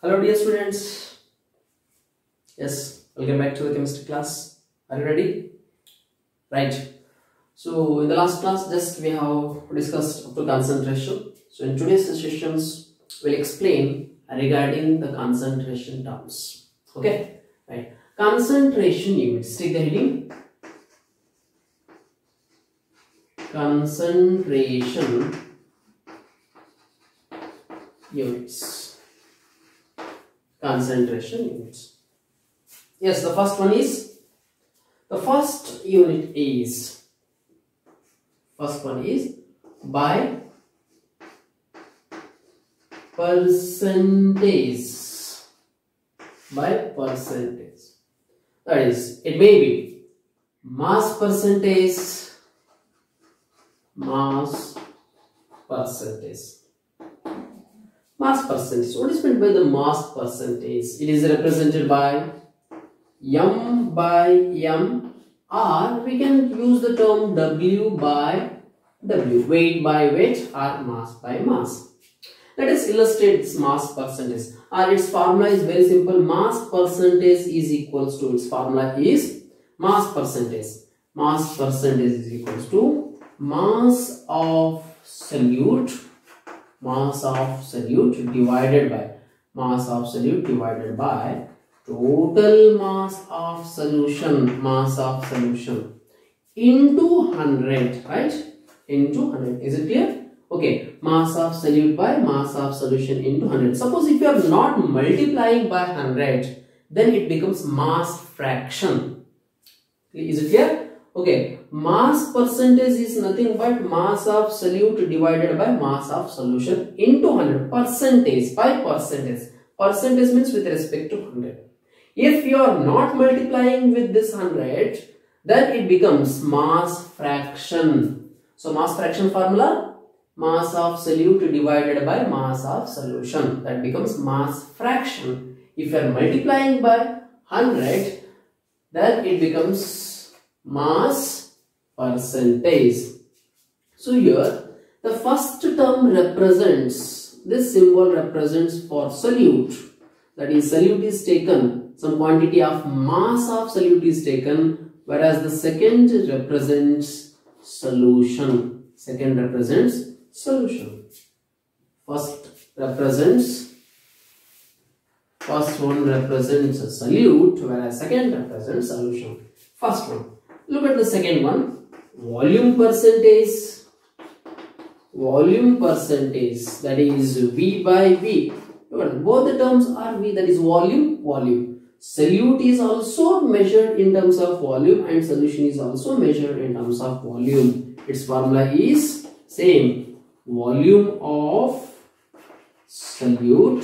Hello dear students. Yes, welcome back to the chemistry class. Are you ready? Right. So in the last class just we have discussed up to concentration. So in today's sessions we'll explain regarding the concentration terms. Okay. Right. Concentration units. Take the heading. Concentration units. Concentration units. Yes, the first unit is by percentage. That is, it may be mass percentage. Mass percentage. What is meant by the mass percentage? It is represented by M by M, or we can use the term W by W, weight by weight or mass by mass. Let us illustrate this mass percentage. Its formula is very simple. Mass percentage is equals to, its formula is mass percentage. Mass percentage is equals to mass of solute divided by total mass of solution into 100, right? Into 100. Is it clear? Okay, mass of solute by mass of solution into 100. Suppose if you are not multiplying by 100, then it becomes mass fraction. Is it clear? Okay, mass percentage is nothing but mass of solute divided by mass of solution into 100. Percentage by percentage. Percentage means with respect to 100. If you are not multiplying with this 100, then it becomes mass fraction. So mass fraction formula, mass of solute divided by mass of solution. That becomes mass fraction. If you are multiplying by 100, then it becomes mass percentage. So here the first term represents, this symbol represents for solute. That is, solute is taken, some quantity of mass of solute is taken, whereas the second represents solution. First one represents a solute, whereas second represents solution. First one. Look at the second one. Volume percentage. That is V by V. Look at both the terms are V. That is volume. Solute is also measured in terms of volume and solution is also measured in terms of volume. Its formula is same. Volume of solute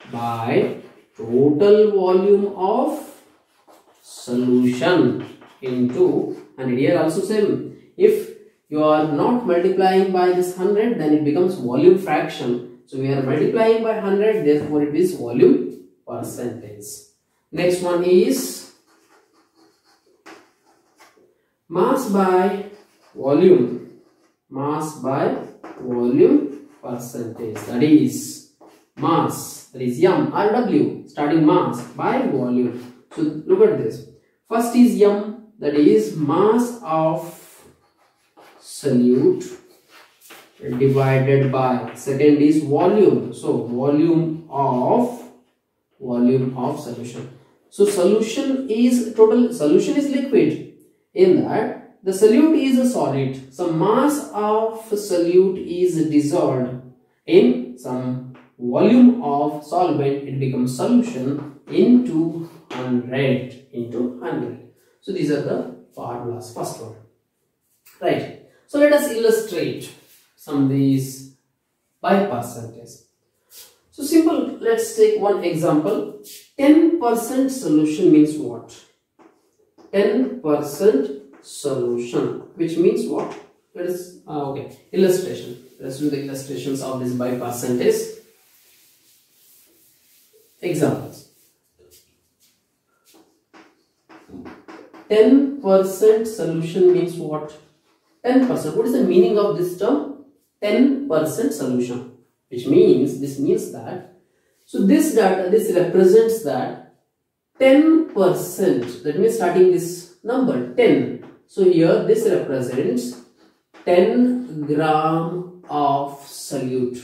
by total volume of solution into, and here also same. If you are not multiplying by this 100, then it becomes volume fraction. So we are multiplying by 100, therefore it is volume percentage. Next one is mass by volume percentage. That is mass, that is M or W, starting mass by volume. So look at this. First is M, that is mass of solute divided by, second is volume. So volume of solution. So solution is liquid. In that the solute is a solid. So mass of solute is dissolved in some volume of solvent. It becomes solution into 100. So these are the formulas. First one. Right. So let us illustrate some of these by percentage. So simple, let's take one example. 10% solution means what? 10% solution, which means what? Let us, okay, illustration. Let's do the illustrations of this by percentage. Examples. 10% solution means what? 10%. What is the meaning of this term? 10% solution. Which means, this means that So this data, this represents that 10%, that means starting this number 10. So here this represents 10 gram of solute.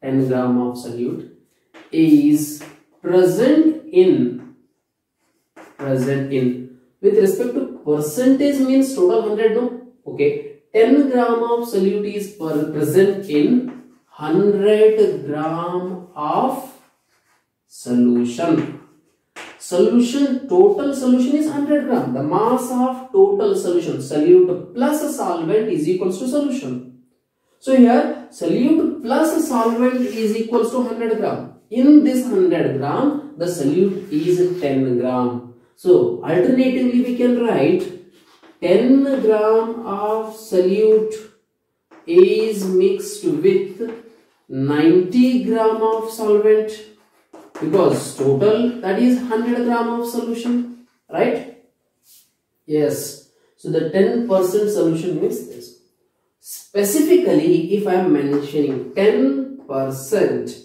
10 gram of solute is present in, with respect to percentage means total 100, no? Okay, 10 gram of solute is present in 100 gram of solution. Total solution is 100 gram. The mass of total solution, solute plus a solvent, is equals to solution. So here solute plus a solvent is equals to 100 gram. In this 100 gram, the solute is 10 gram. So alternatively we can write 10 gram of solute is mixed with 90 gram of solvent, because total, that is 100 gram of solution, right? Yes. So the 10% solution means this. Specifically, if I am mentioning 10%,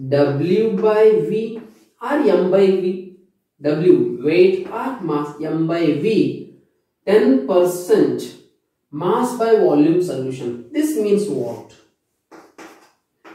W by V or M by V, W weight or mass, M by V, 10% mass by volume solution. This means what?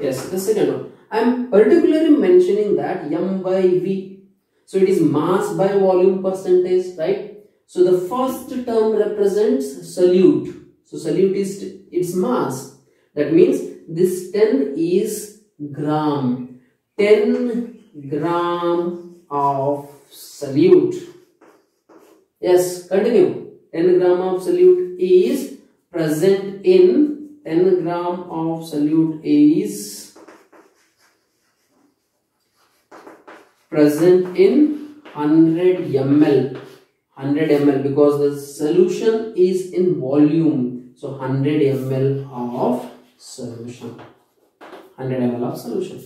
Yes, the second one. I am particularly mentioning that M by V. So it is mass by volume percentage, right? So the first term represents solute. So solute is its mass. That means this 10 is gram. 10 gram of solute. Yes, continue. 10 gram of solute is present in 10 gram of solute is present in 100 ml. 100 ml because the solution is in volume. So 100 ml of solution. 100 ml of solution.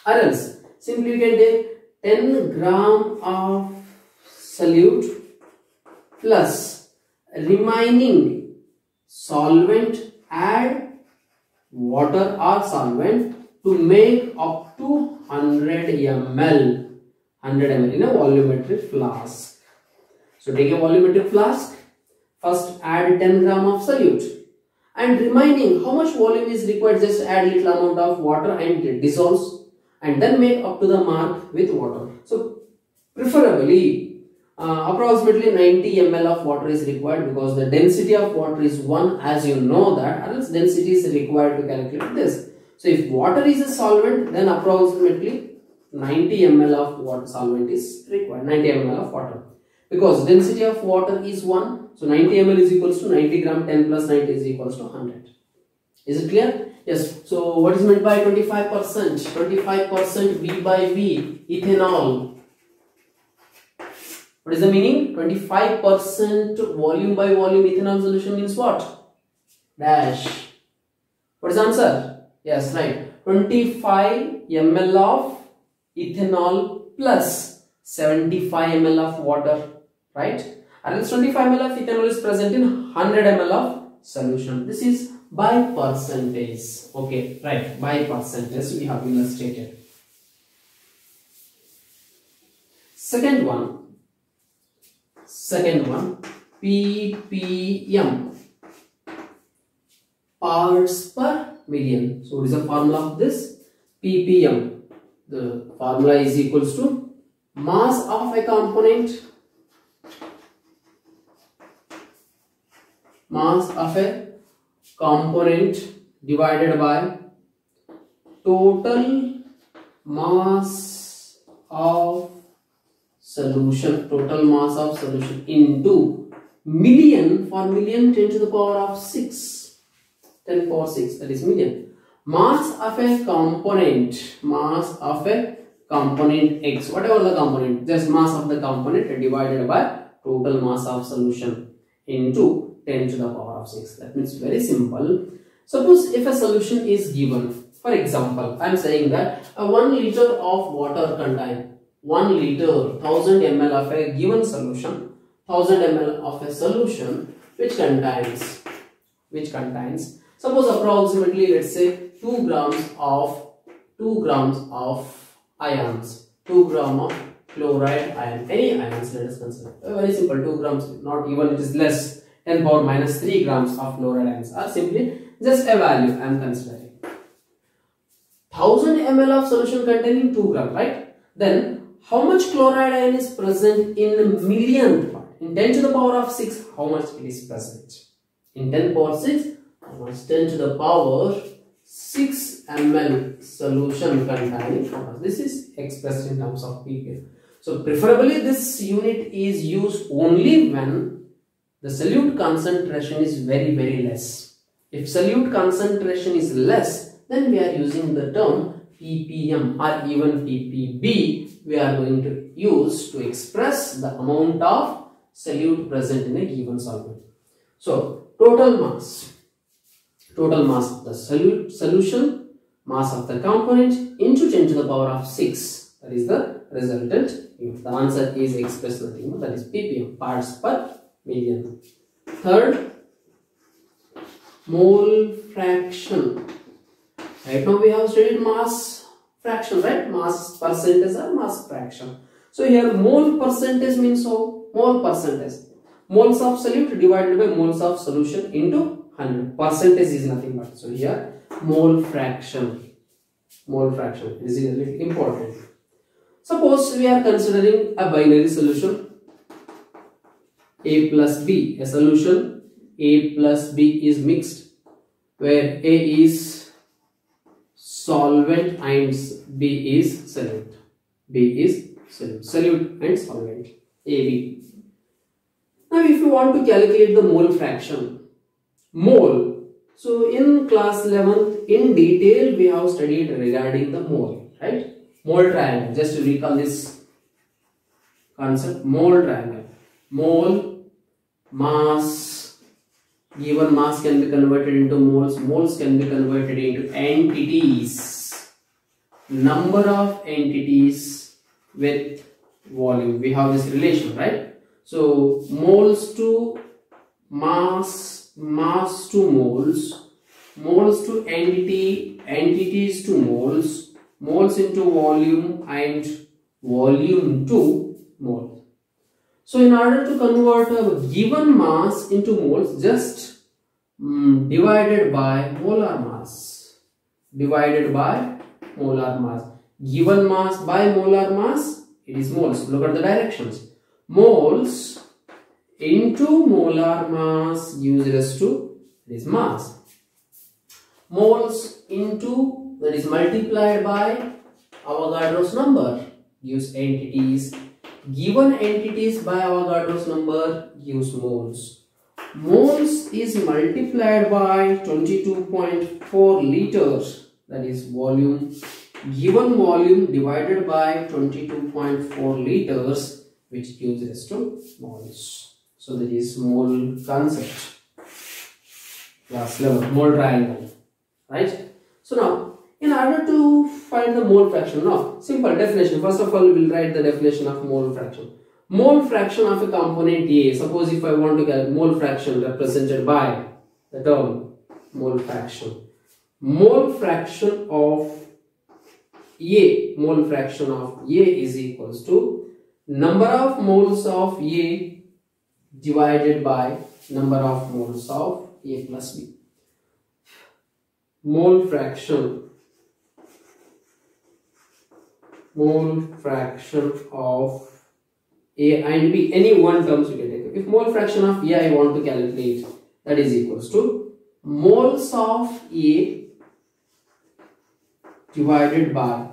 Or else simply we can take 10 gram of solute plus remaining solvent, add water or solvent to make up to 100 ml. 100 ml in a volumetric flask. So take a volumetric flask, first add 10 gram of solute, and remaining how much volume is required, just add little amount of water and it dissolves, and then make up to the mark with water. So preferably approximately 90 ml of water is required, because the density of water is 1, as you know that, or else density is required to calculate this. So if water is a solvent, then approximately 90 ml of water solvent is required, 90 ml of water, because density of water is 1. So 90 ml is equals to 90 gram, 10 plus 90 is equals to 100. Is it clear? Yes. So what is meant by 25%? 25% V by V, ethanol. What is the meaning? 25% volume by volume ethanol solution means what? Dash. What is the answer? Yes, right. 25 ml of ethanol plus 75 ml of water, right? And else 25 ml of ethanol is present in 100 ml of solution. This is by percentage. Okay, right. By percentage we have illustrated. Second one, ppm, parts per million. So what is the formula of this? ppm. The formula is equals to mass of a component, divided by total mass of solution, into million. For million, 10 to the power of 6, 10 power 6, that is million. Mass of a component, X, whatever the component, just mass of the component divided by total mass of solution into 10 to the power of 6. That means very simple. Suppose if a solution is given, for example, I am saying that a 1 liter of water contain 1 liter, 1000 ml of a given solution, 1000 ml of a solution which contains Suppose approximately, let's say 2 grams of ions, 2 gram of chloride ion, any ions let us consider. Very simple, 2 grams, not even, it is less, 10 power minus 3 grams of chloride ions, or simply just a value I am considering. 1000 ml of solution containing 2 grams, right? Then how much chloride ion is present in a millionth part? In 10 to the power of 6, how much it is present? In 10 power 6, how much? 10 to the power 6 ml solution containing how much? This is expressed in terms of ppm. So preferably this unit is used only when the solute concentration is very less. If solute concentration is less, then we are using the term ppm or even ppb we are going to use to express the amount of solute present in a given solvent. So total mass of the solution, mass of the component into 10 to the power of 6, that is the resultant unit. The answer is expressed nothing but that is ppm, parts per million. Third, mole fraction. Right now we have studied mass fraction, right? Mass percentage or mass fraction. So here mole percentage means how? Mole percentage. Moles of solute divided by moles of solution into 100. Percentage is nothing but. So here mole fraction. Mole fraction is really important. Suppose we are considering a binary solution A plus B, a solution A plus B is mixed, where A is solvent and B is solute. B is solute. Solute and solvent. AB. Now if you want to calculate the mole fraction, mole. So in class 11th in detail we have studied regarding the mole, right? Mole triangle. Just to recall this concept, mole triangle. Mole, mass, given mass can be converted into moles, moles can be converted into entities, number of entities with volume. We have this relation, right? So moles to mass, mass to moles, moles to entity, entities to moles, moles into volume and volume to mole. So in order to convert a given mass into moles, just divided by molar mass. Divided by molar mass. Given mass by molar mass, it is moles. Look at the directions. Moles into molar mass gives rise to this mass. Moles into, that is multiplied by Avogadro's number, gives entities. Given entities by Avogadro's number gives moles. Moles is multiplied by 22.4 liters, that is volume. Given volume divided by 22.4 liters, which gives us to moles. So that is mole concept. Class 11, mole triangle, right? So now, in order to find the mole fraction, now simple definition. First of all, we will write the definition of mole fraction. Mole fraction of a component A. Suppose if I want to get mole fraction represented by the term mole fraction. Mole fraction of A. Mole fraction of A is equals to number of moles of A divided by number of moles of A plus B. Mole fraction of A and B, any one terms you can take. If mole fraction of A I want to calculate, that is equals to moles of A divided by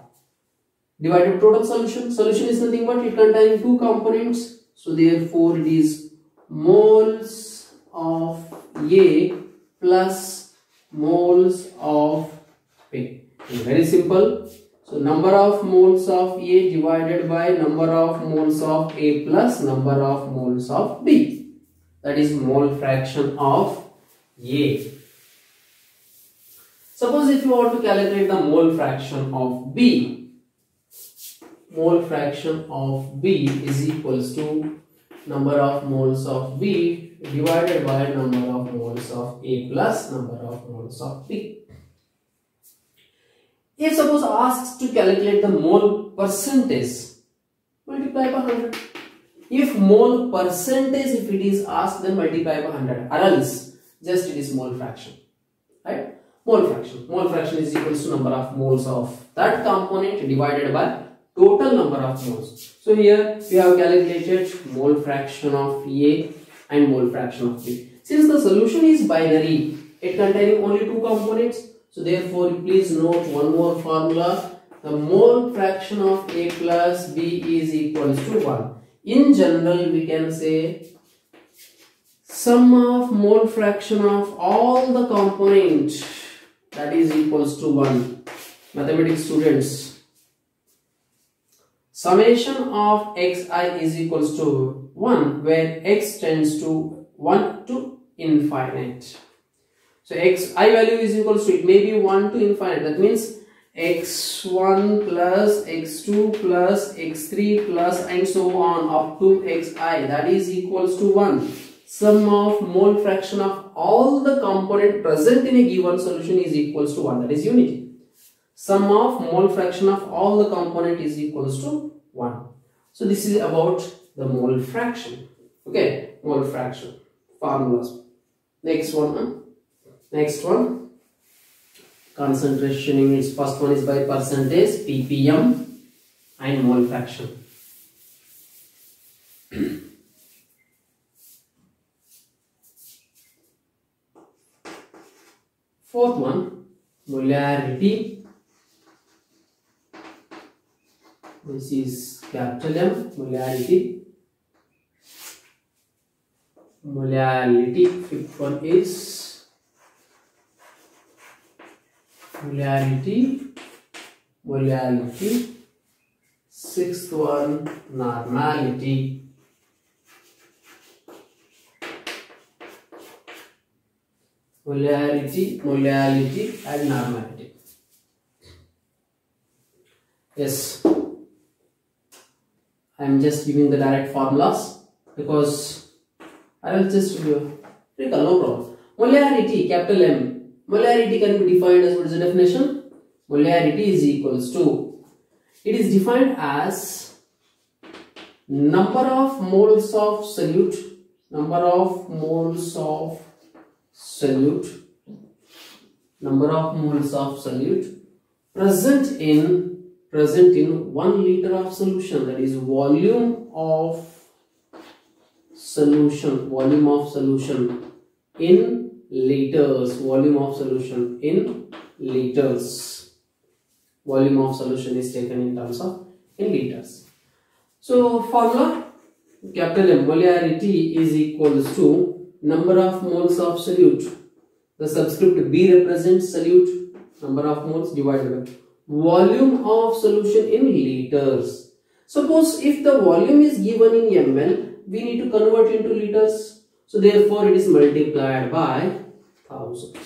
total solution. Solution is nothing but it contains two components. So therefore it is moles of A plus moles of B. Very simple. So number of moles of A divided by number of moles of A plus number of moles of B. That is mole fraction of A. Suppose if you want to calculate the mole fraction of B, mole fraction of B is equals to number of moles of B divided by number of moles of A plus number of moles of B. If suppose asked to calculate the mole percentage, multiply by 100. If mole percentage, if it is asked, then multiply by 100, or else just it is mole fraction, right? Mole fraction is equals to number of moles of that component divided by total number of moles. So here we have calculated mole fraction of A and mole fraction of B. Since the solution is binary, it containing only two components, so therefore please note one more formula. The mole fraction of A plus B is equals to 1. In general, we can say sum of mole fraction of all the components, that is equals to 1. Mathematics students, summation of xi is equals to 1, where x tends to 1 to infinite. So xi value is equals to, it may be 1 to infinite, that means x1 plus x2 plus x3 plus and so on up to xi, that is equals to 1. Sum of mole fraction of all the component present in a given solution is equals to 1, that is unity. Sum of mole fraction of all the component is equals to 1. So this is about the mole fraction. Okay, mole fraction formulas. Next one. Concentration units. First one is by percentage, ppm, and mole fraction. Fourth one, molarity. This is capital M, molarity. Fifth one is molarity. Sixth one, normality. Molarity and normality. Yes, I am just giving the direct formulas because I will just recall, no problem. Molarity, capital M. Molarity can be defined as, what is the definition? Molarity is equals to, it is defined as number of moles of solute, present in 1 liter of solution, that is volume of solution in liters. Volume of solution is taken in terms of in liters. So formula, capital M, molarity is equals to number of moles of solute. The subscript B represents solute, number of moles, divided by volume of solution in liters. Suppose if the volume is given in ml, we need to convert into liters. So therefore it is multiplied by 1000.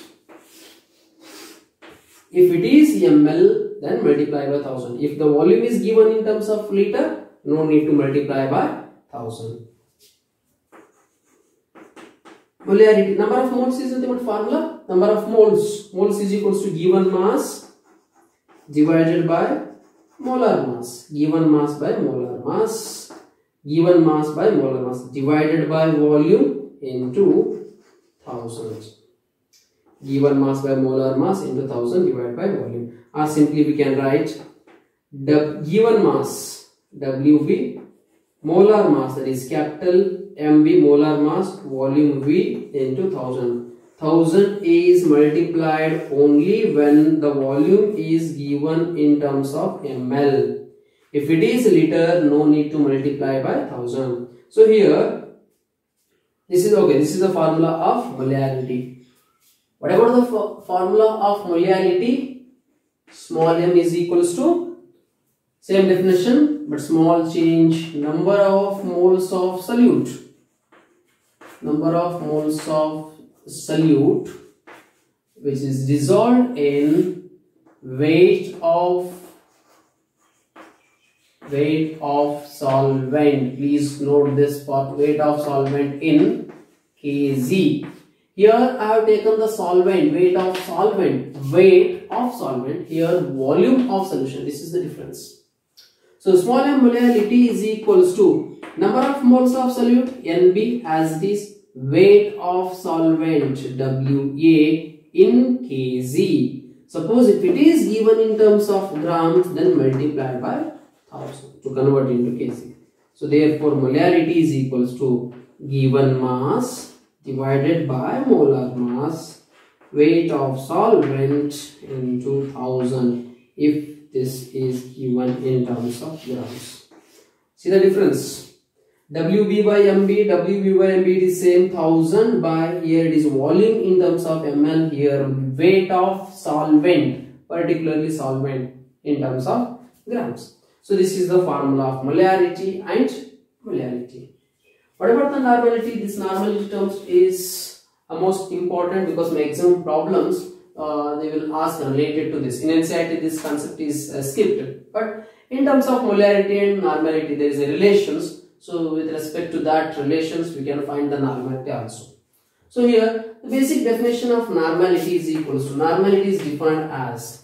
If it is ml, then multiply by 1000. If the volume is given in terms of liter, no need to multiply by 1000. Molarity, number of moles is the ultimate formula. Number of moles is equals to given mass divided by molar mass. Given mass by molar mass divided by volume into 1000. Given mass by molar mass into 1000 divided by volume. Or simply we can write given mass WB, molar mass, that is capital MV, molar mass, volume V into 1000. 1000 is multiplied only when the volume is given in terms of ml. If it is liter, no need to multiply by 1000. So here, this is okay. This is the formula of molarity. What about the formula of molarity? Small m is equals to, same definition but small change, number of moles of solute. Which is dissolved in weight of solvent. Please note this part, weight of solvent in Kg. Here I have taken the solvent, weight of solvent. Here volume of solution. This is the difference. So small m molarity is equals to number of moles of solute Nb as it is, weight of solvent Wa in Kg. Suppose if it is given in terms of grams, then multiply by 1000 to convert into Kg. So therefore molarity is equals to given mass divided by molar mass, weight of solvent into 1000 if this is given in terms of grams. See the difference? WB by MB is same 1000 by, here it is volume in terms of ml, here weight of solvent, particularly solvent in terms of grams. So this is the formula of molarity and molarity. What about the normality? This normality terms is most important because maximum problems they will ask related to this. In NCERT this concept is skipped, but in terms of molarity and normality there is a relations. So with respect to that relations we can find the normality also. So here the basic definition of normality is equals to, normality is defined as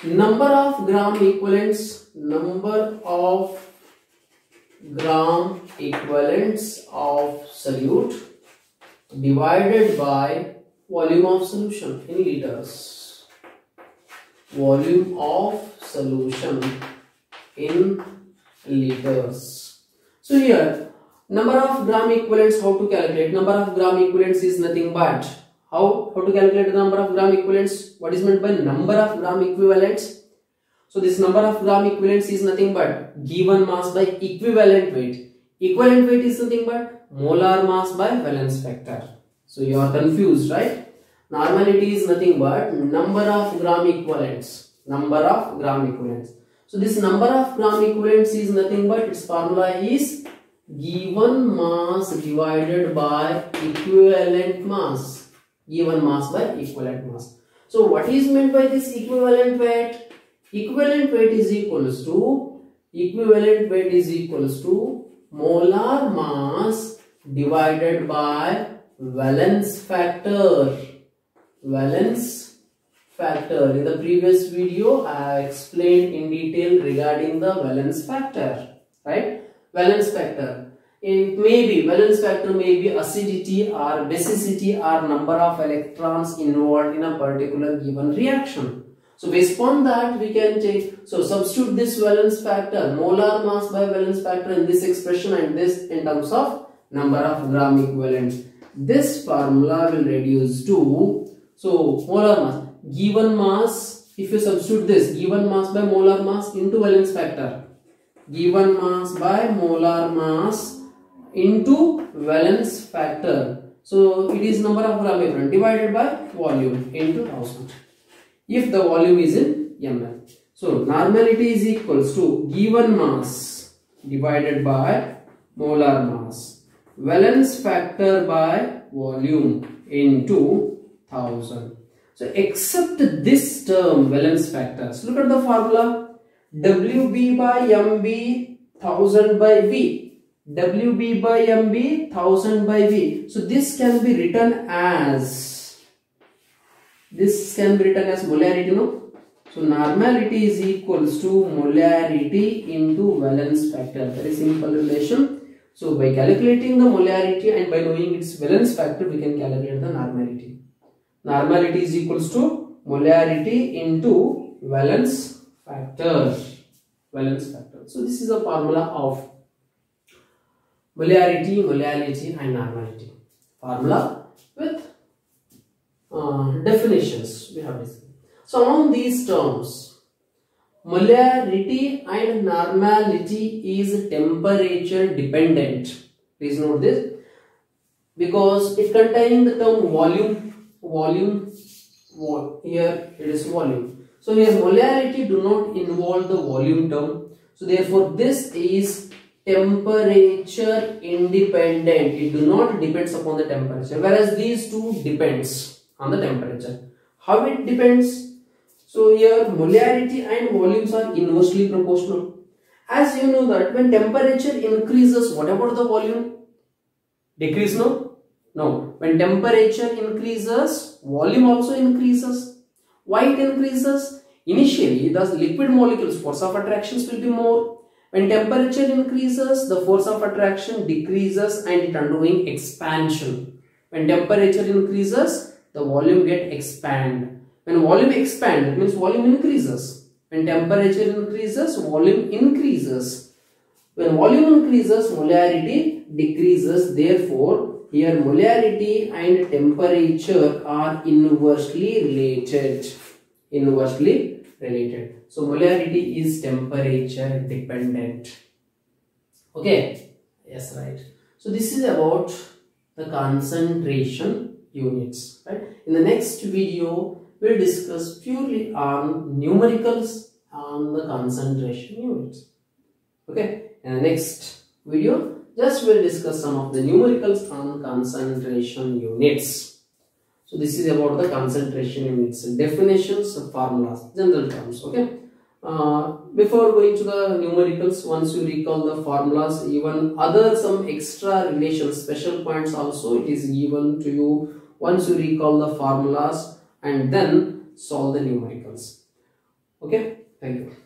number of gram equivalents, of solute divided by volume of solution in liters. Volume of solution in liters. So here number of gram equivalents, how to calculate? Number of gram equivalents is nothing but how to calculate the number of gram equivalents? What is meant by number of gram equivalents? So this number of gram equivalents is nothing but given mass by equivalent weight. Equivalent weight is nothing but molar mass by valence factor. So you are confused, right? Normality is nothing but number of gram equivalents. So this number of gram equivalents is nothing but its formula is given mass divided by equivalent mass. Given mass by equivalent mass. So what is meant by this equivalent weight? Equivalent weight is equals to molar mass divided by valence factor. Valence factor. In the previous video I explained in detail regarding the valence factor, right? Valence factor. Valence factor may be acidity or basicity or number of electrons involved in a particular given reaction. So based upon that we can take, so substitute this valence factor, molar mass by valence factor in this expression and this in terms of number of gram equivalents. This formula will reduce to, so molar mass, given mass, if you substitute this, given mass by molar mass into valence factor, given mass by molar mass into valence factor. So it is number of gram equivalent divided by volume into 1000. If the volume is in ml. So normality is equals to given mass divided by molar mass, valence factor by volume into 1000. So except this term valence factors, look at the formula WB by MB 1000 by V. WB by MB 1000 by V. So this can be written as molarity, no? So normality is equals to molarity into valence factor. Very simple relation. So by calculating the molarity and by knowing its valence factor, we can calculate the normality. Normality is equals to molarity into valence factor. So this is a formula of molarity, and normality. Formula with definitions we have discussed. So among these terms, molarity and normality is temperature dependent. Please note this, because it contains the term volume, here it is volume. So here molarity do not involve the volume term. So therefore this is temperature independent. It do not depends upon the temperature, whereas these two depends on the temperature. How it depends? So here molarity and volumes are inversely proportional. As you know that when temperature increases, what about the volume? Decrease, no? Now, when temperature increases, volume also increases. Why it increases? Initially, the liquid molecules force of attractions will be more. When temperature increases, the force of attraction decreases and it undergoing expansion. When temperature increases, the volume get expand. When volume expand, it means volume increases. When temperature increases, volume increases. When volume increases, molarity decreases. Therefore, here molarity and temperature are inversely related. Inversely related. So molarity is temperature dependent. Okay. Yes, right. So this is about the concentration units. Right. In the next video, we'll discuss purely on numericals on the concentration units. Okay. In the next video, just we'll discuss some of the numericals on concentration units. So this is about the concentration units, definitions, formulas, general terms. Okay. Before going to the numericals, once you recall the formulas, even other some extra relations, special points also it is given to you once you recall the formulas and then solve the numericals. Okay. Thank you.